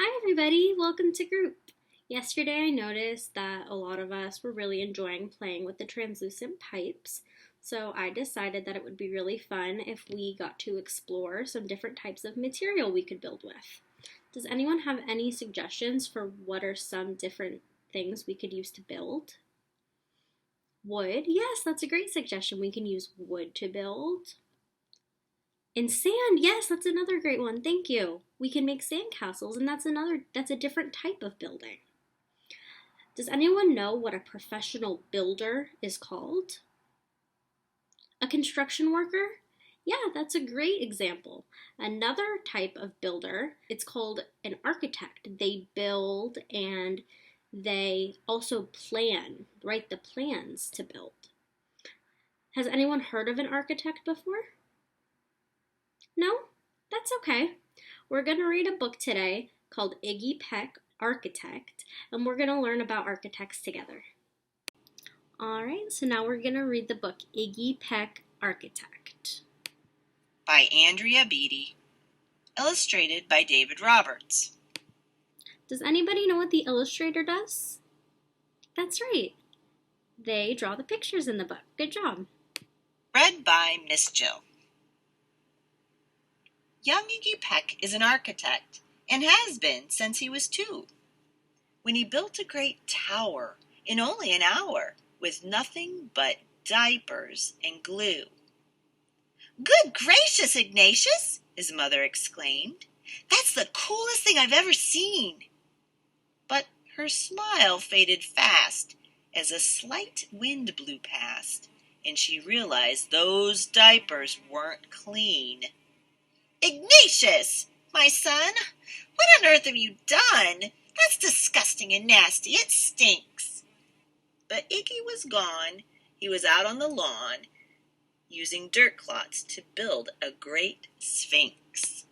Hi, everybody. Welcome to group. Yesterday, I noticed that a lot of us were really enjoying playing with the translucent pipes, so I decided that it would be really fun if we got to explore some different types of material we could build with. Does anyone have any suggestions for what are some different things we could use to build? Wood? Yes, that's a great suggestion. We can use wood to build. And sand, yes, that's another great one. Thank you. We can make sand castles, and that's a different type of building. Does anyone know what a professional builder is called? A construction worker? Yeah, that's a great example. Another type of builder, it's called an architect. They build and they also plan, write the plans to build. Has anyone heard of an architect before? No? That's okay. We're going to read a book today called Iggy Peck, Architect, and we're going to learn about architects together. All right, so now we're going to read the book Iggy Peck, Architect. By Andrea Beatty. Illustrated by David Roberts. Does anybody know what the illustrator does? That's right. They draw the pictures in the book. Good job. Read by Miss Jill. Young Iggy Peck is an architect and has been since he was 2. When he built a great tower in only an hour with nothing but diapers and glue. "Good gracious, Ignatius!" his mother exclaimed. "That's the coolest thing I've ever seen." But her smile faded fast as a slight wind blew past, and she realized those diapers weren't clean. "Ignatius, my son, what on earth have you done? That's disgusting and nasty. It stinks." But Iggy was gone. He was out on the lawn, using dirt clods to build a great sphinx.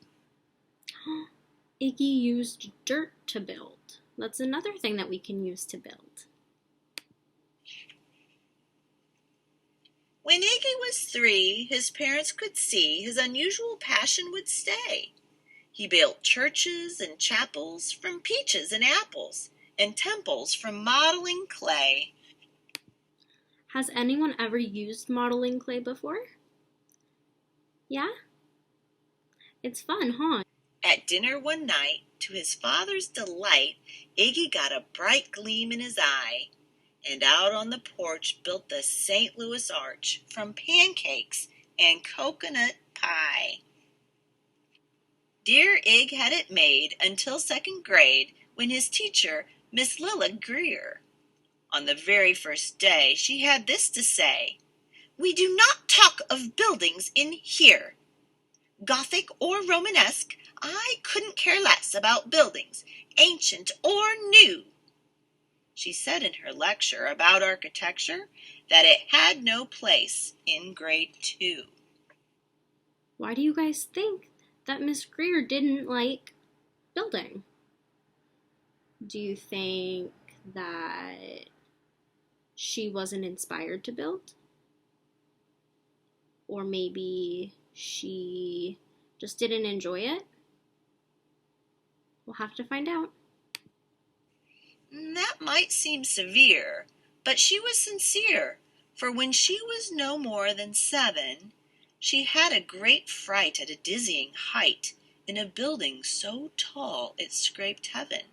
Iggy used dirt to build. That's another thing that we can use to build. When Iggy was 3, his parents could see his unusual passion would stay. He built churches and chapels from peaches and apples, and temples from modeling clay. Has anyone ever used modeling clay before? Yeah? It's fun, huh? At dinner one night, to his father's delight, Iggy got a bright gleam in his eye, and out on the porch built the St. Louis Arch from pancakes and coconut pie. Dear Ig had it made until 2nd grade, when his teacher, Miss Lilla Greer. On the very first day, she had this to say: "We do not talk of buildings in here. Gothic or Romanesque, I couldn't care less about buildings, ancient or new." She said in her lecture about architecture that it had no place in grade 2. Why do you guys think that Miss Greer didn't like building? Do you think that she wasn't inspired to build? Or maybe she just didn't enjoy it? We'll have to find out. That might seem severe, but she was sincere, for when she was no more than 7, she had a great fright at a dizzying height in a building so tall it scraped heaven.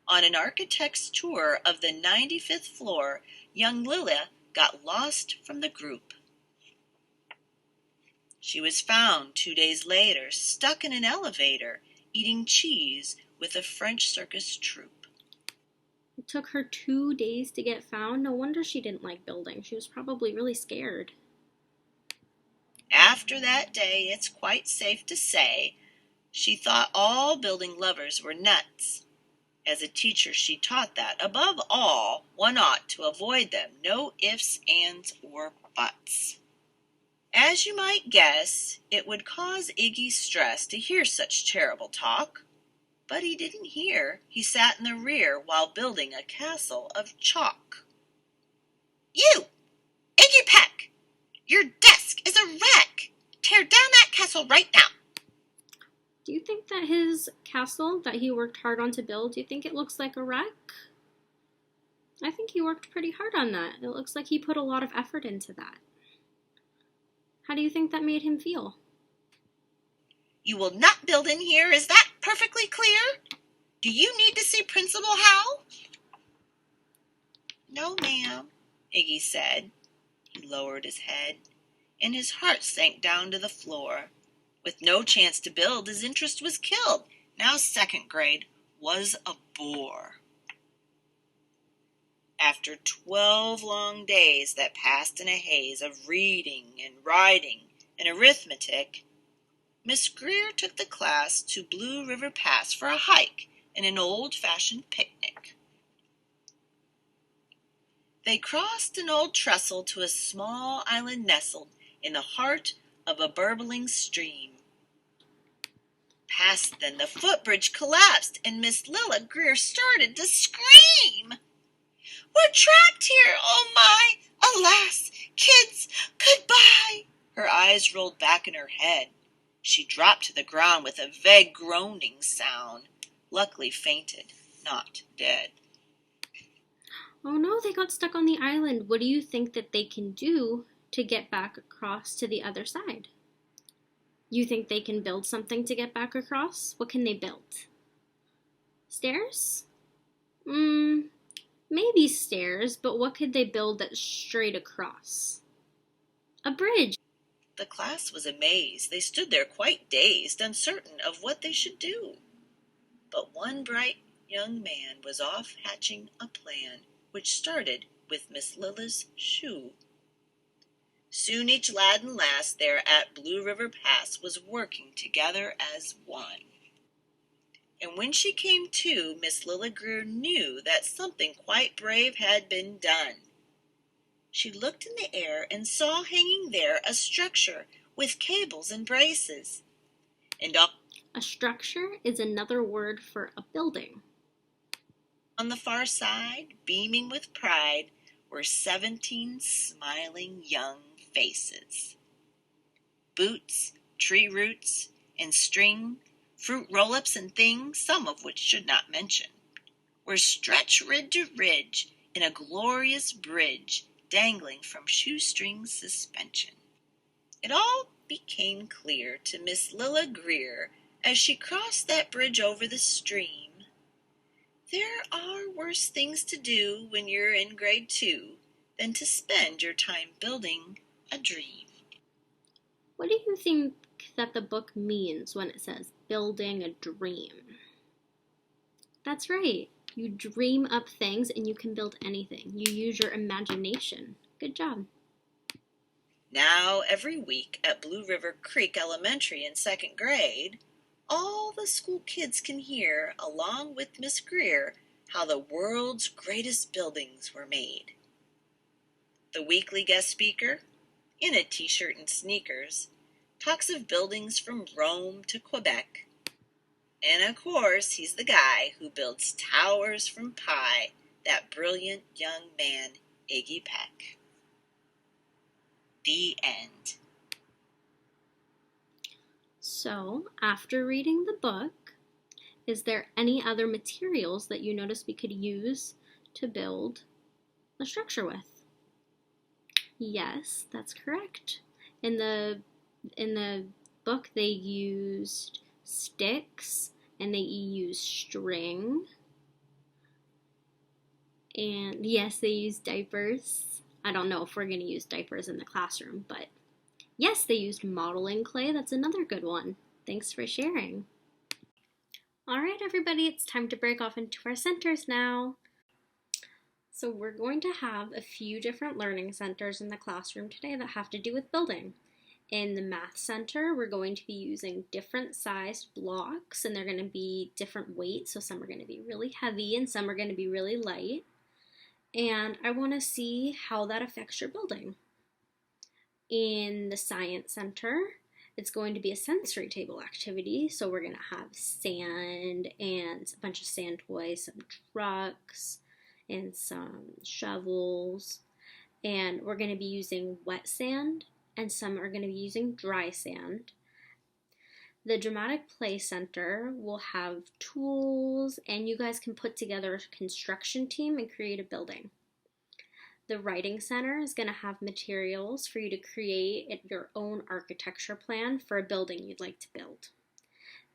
On an architect's tour of the 95th floor, young Lilla got lost from the group. She was found 2 days later, stuck in an elevator, eating cheese with a French circus troupe. It took her 2 days to get found. No wonder she didn't like building. She was probably really scared. After that day, it's quite safe to say, she thought all building lovers were nuts. As a teacher, she taught that, above all, one ought to avoid them. No ifs, ands, or buts. As you might guess, it would cause Iggy stress to hear such terrible talk. But he didn't hear. He sat in the rear while building a castle of chalk. "You, Iggy Peck! Your desk is a wreck! Tear down that castle right now!" Do you think that his castle that he worked hard on to build, do you think it looks like a wreck? I think he worked pretty hard on that. It looks like he put a lot of effort into that. How do you think that made him feel? You will not build in here, is that perfectly clear? Do you need to see Principal Howell? No, ma'am, Iggy said. He lowered his head, and his heart sank down to the floor. With no chance to build, his interest was killed. Now second grade was a bore. After 12 long days that passed in a haze of reading and writing and arithmetic, Miss Greer took the class to Blue River Pass for a hike and an old-fashioned picnic. They crossed an old trestle to a small island nestled in the heart of a burbling stream. Past them, the footbridge collapsed, and Miss Lilla Greer started to scream. We're trapped here, oh my! Alas, kids, goodbye! Her eyes rolled back in her head. She dropped to the ground with a vague groaning sound. Luckily fainted, not dead. Oh no, they got stuck on the island. What do you think that they can do to get back across to the other side? You think they can build something to get back across? What can they build? Stairs? Maybe stairs, but what could they build that's straight across? A bridge. The class was amazed. They stood there quite dazed, uncertain of what they should do. But one bright young man was off hatching a plan, which started with Miss Lilla's shoe. Soon each lad and lass there at Blue River Pass was working together as one. And when she came to, Miss Lilla Greer knew that something quite brave had been done. She looked in the air and saw hanging there a structure with cables and braces. And a structure is another word for a building. On the far side, beaming with pride, were 17 smiling young faces. Boots, tree roots, and string, fruit roll-ups and things, some of which should not mention, were stretched ridge to ridge in a glorious bridge dangling from shoestring suspension. It all became clear to Miss Lilla Greer as she crossed that bridge over the stream. There are worse things to do when you're in grade 2 than to spend your time building a dream. What do you think that the book means when it says building a dream? That's right. You dream up things and you can build anything. You use your imagination. Good job. Now, every week at Blue River Creek Elementary in second grade, all the school kids can hear, along with Miss Greer, how the world's greatest buildings were made. The weekly guest speaker, in a t-shirt and sneakers, talks of buildings from Rome to Quebec. And of course, he's the guy who builds towers from pie, that brilliant young man, Iggy Peck. The end. So, after reading the book, is there any other materials that you notice we could use to build a structure with? Yes, that's correct. In the book, they used sticks and they used string. And yes, they used diapers. I don't know if we're going to use diapers in the classroom, but yes, they used modeling clay. That's another good one. Thanks for sharing. All right, everybody, it's time to break off into our centers now. So we're going to have a few different learning centers in the classroom today that have to do with building. In the math center, we're going to be using different sized blocks, and they're going to be different weights. So some are going to be really heavy and some are going to be really light. And I want to see how that affects your building. In the science center, it's going to be a sensory table activity. So we're going to have sand and a bunch of sand toys, some trucks, and some shovels. And we're going to be using wet sand, and some are going to be using dry sand. The Dramatic Play Center will have tools, and you guys can put together a construction team and create a building. The Writing Center is going to have materials for you to create your own architecture plan for a building you'd like to build.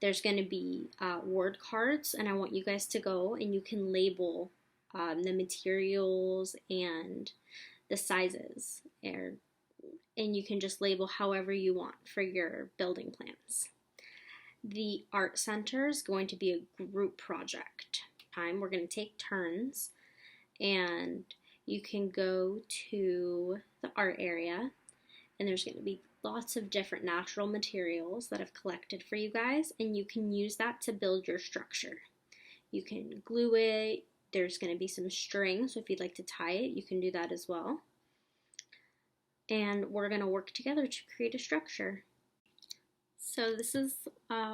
There's going to be word cards, and I want you guys to go and you can label the materials and the sizes, and you can just label however you want for your building plans. The Art Center is going to be a group project. We're going to take turns, and you can go to the art area, and there's going to be lots of different natural materials that I've collected for you guys, and you can use that to build your structure. You can glue it. There's going to be some string, so if you'd like to tie it, you can do that as well. And we're going to work together to create a structure. So this is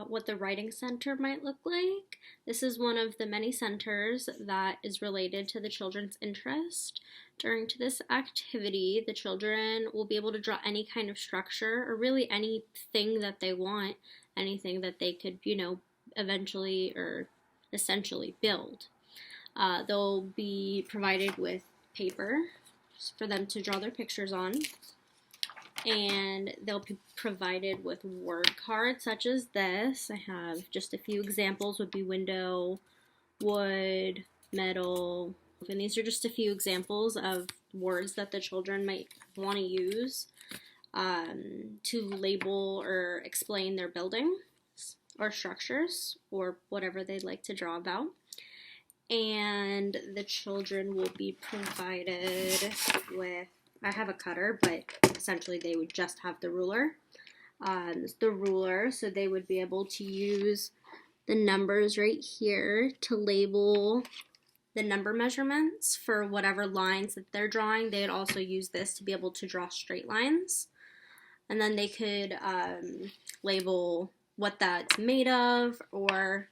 what the Writing Center might look like. This is one of the many centers that is related to the children's interest. During this activity, the children will be able to draw any kind of structure, or really anything that they want, anything that they could, eventually or essentially build. They'll be provided with paper for them to draw their pictures on, and they'll be provided with word cards such as this. I have just a few examples. Would be window, wood, metal, and these are just a few examples of words that the children might want to use to label or explain their buildings or structures or whatever they'd like to draw about. And the children will be provided with, I have a cutter, but essentially they would just have the ruler. So they would be able to use the numbers right here to label the number measurements for whatever lines that they're drawing. They'd also use this to be able to draw straight lines. And then they could label what that's made of, or,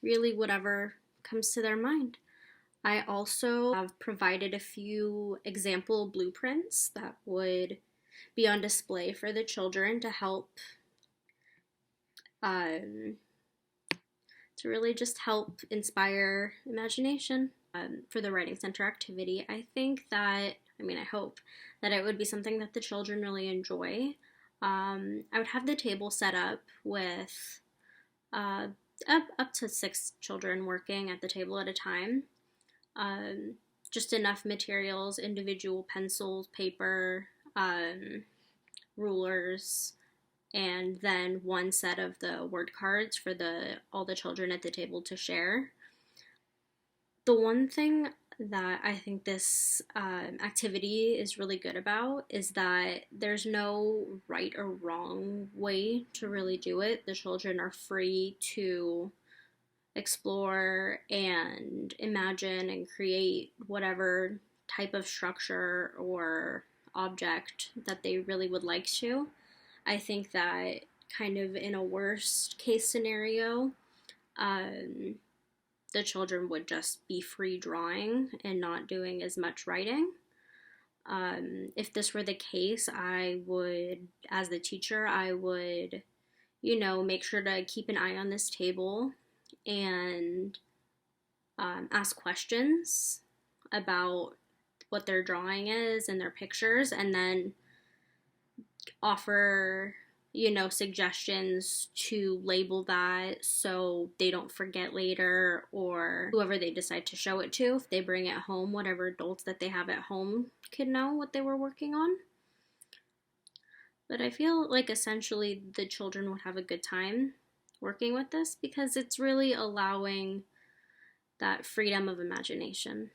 really whatever comes to their mind. I also have provided a few example blueprints that would be on display for the children to help to really just help inspire imagination for the Writing Center activity. I hope that it would be something that the children really enjoy. I would have the table set up with up to 6 children working at the table at a time. Just enough materials, individual pencils, paper, rulers, and then one set of the word cards for all the children at the table to share. The one thing that I think this activity is really good about is that there's no right or wrong way to really do it. The children are free to explore and imagine and create whatever type of structure or object that they really would like to. I think that kind of in a worst case scenario, the children would just be free drawing and not doing as much writing. If this were the case, I would, as the teacher, make sure to keep an eye on this table and ask questions about what their drawing is and their pictures, and then offer suggestions to label that so they don't forget later, or whoever they decide to show it to, if they bring it home, whatever adults that they have at home could know what they were working on. But I feel like essentially the children would have a good time working with this because it's really allowing that freedom of imagination.